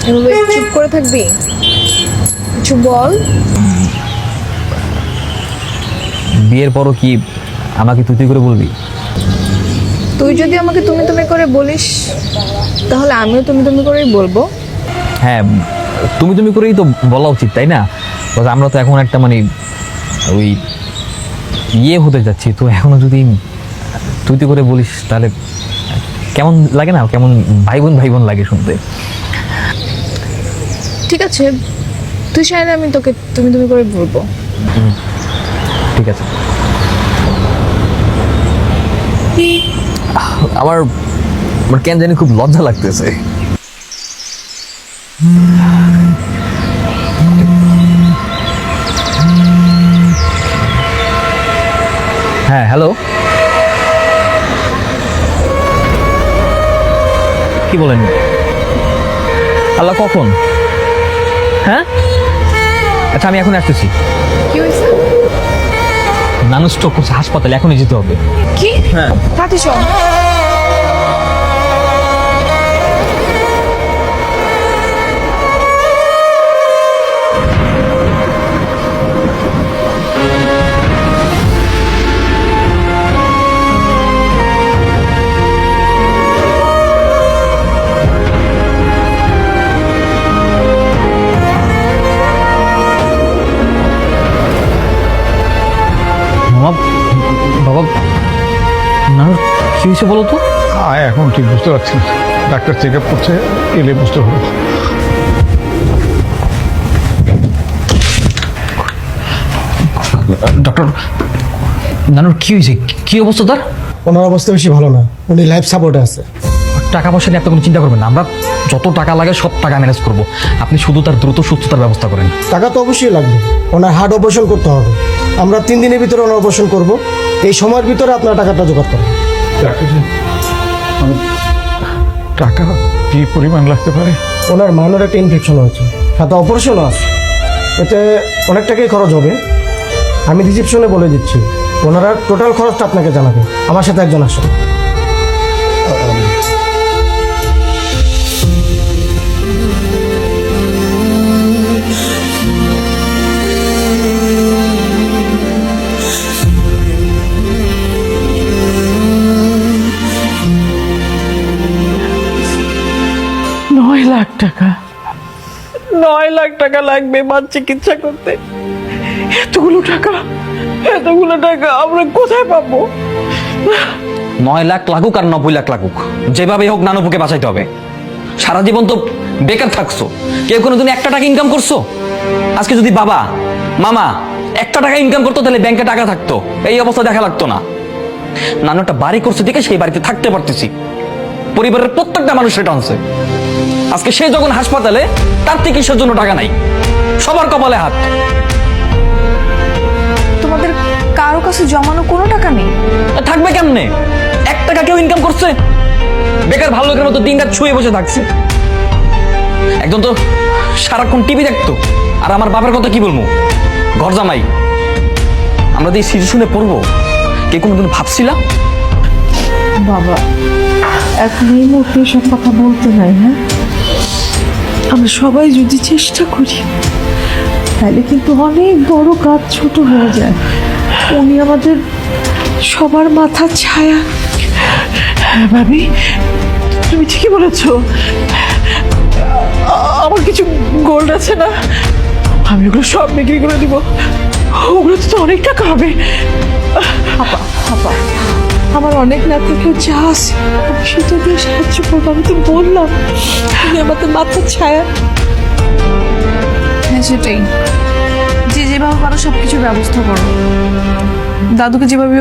এভাবে চুপ করে থাকবি? কিছু বল। বিয়ের পরও কি আমাকে তুই তুই করে বলবি? তুই যদি আমাকে তুমি তুমি করে বলিস তাহলে আমিও তুমি তুমি করেই বলবো। হ্যাঁ, তুমি তুমি করেই তো বলা উচিত, তাই না? Because আমরা তো এখন একটা মানে ওই ইয়ে হতে যাচ্ছি, তো এখনো যদি তুই তুই করে বলিস তাহলে কেমন লাগে না? কেমন ভাই বোন লাগে শুনতে। ঠিক আছে, তুই চাইলে আমি তোকে তুমি তুমি করে বলবো। ঠিক আছে। আমার আমার কেন জানি খুব লজ্জা লাগতেছে। হ্যাঁ, হ্যালো, কি বলেন? আল্লাহ, কখন? হ্যাঁ, আচ্ছা আমি এখন আসতেছি। কি হয়েছে? নানু স্ট্রোক করছে, হাসপাতালে এখনই যেতে হবে। কি? হ্যাঁ। তাতে চল। বাবা, বাবা, নানুর কি হয়েছে বলো তো? এখন ঠিক বুঝতে পারছি না, ডাক্তার চেক আপ করছে, এলে বুঝতে হবে। ডক্টর, নানুর কি হয়েছে? কি অবস্থা তার? ওনার অবস্থা বেশি ভালো না, উনি লাইফ সাপোর্টে আছে। টাকা পয়সা নিয়ে আপনি কোনো চিন্তা করবেন না, আমরা যত টাকা লাগে সব টাকা ম্যানেজ করব। আপনি শুধু তার দ্রুত সুস্থতার ব্যবস্থা করেন। টাকা তো অবশ্যই লাগবে, ওনার হার্ট অপারেশন করতে হবে। আমরা 3 দিনের ভিতরে ওনার অপারেশন করব, এই সময়ের ভিতরে আপনার টাকাটা জোগাড় করেন। টাকা কি পরিমাণ লাগতে পারে? ওনার মাইনর একটা ইনফেকশন হয়েছে, সাথে অপারেশনও আছে, এতে অনেক টাকাই খরচ হবে। আমি রিসেপশনে বলে দিচ্ছি, ওনারা টোটাল খরচটা আপনাকে জানাবে। আমার সাথে একজন আসেন। লাখ টাকা 9 লাখ টাকা লাগবে মার চিকিৎসা করতে। এতগুলো টাকা আমরা কোথায় পাবো? 9 লাখ লাগুক আর 90 লাখ লাগুক, যেভাবে হোক নানুপুকে বাঁচাইতে হবে। সারা জীবন তো বেকার থাকছো, কেউ কোনোদিন একটা টাকা ইনকাম করছো? আজকে যদি বাবা মামা একটা টাকা ইনকাম করতো তাহলে ব্যাংকে টাকা থাকতো, এই অবস্থা দেখা লাগতো না। নানু একটা বাড়ি করছে দেখে সেই বাড়িতে থাকতে পারতেছি, পরিবারের প্রত্যেকটা মানুষের টানছে। আজকে সে যখন হাসপাতালে, তার চিকিৎসার জন্য টাকা নাই, সবার কপালে হাত। তোমাদের কারো কাছে জমানো কোনো টাকা নেই? থাকবে কেমনে? 1 টাকা কেউ ইনকাম করছে? বেকার ভালো লোকের মতো দিনরাত শুয়ে বসে থাকছে। একজন তো সারাক্ষণ টিভি দেখতো, আর আমার বাবার কথা কি বলবো? ঘর জামাই। আমরা যে সিচুয়েশনে পড়বো কে কোনোদিন ভাবছিলাম? বাবা, এখন এই মুহূর্তে সব কথা বলতে নাই। হ্যাঁ, আমরা সবাই যদি চেষ্টা করি তাহলে কিন্তু অনেক বড় কাজ ছোট হয়ে যায়। উনি আমাদের সবার মাথার ছায়া। হ্যাঁ ভাবি, তুমি ঠিকই বলেছ। আমার কিছু গোল্ড আছে না, আমি ওগুলো সব বিক্রি করে দিব। ওগুলোতে তো অনেক টাকা হবে। আমার অনেক না থেকেও যা আছে আমি সেটা দিয়ে সাহায্য করবো। আমি তো বললাম উনি আমাদের মাথার ছায়া। হ্যাঁ, সেটাই। যে যেভাবে পারো সবকিছু ব্যবস্থা করো। দাদুকে যেভাবে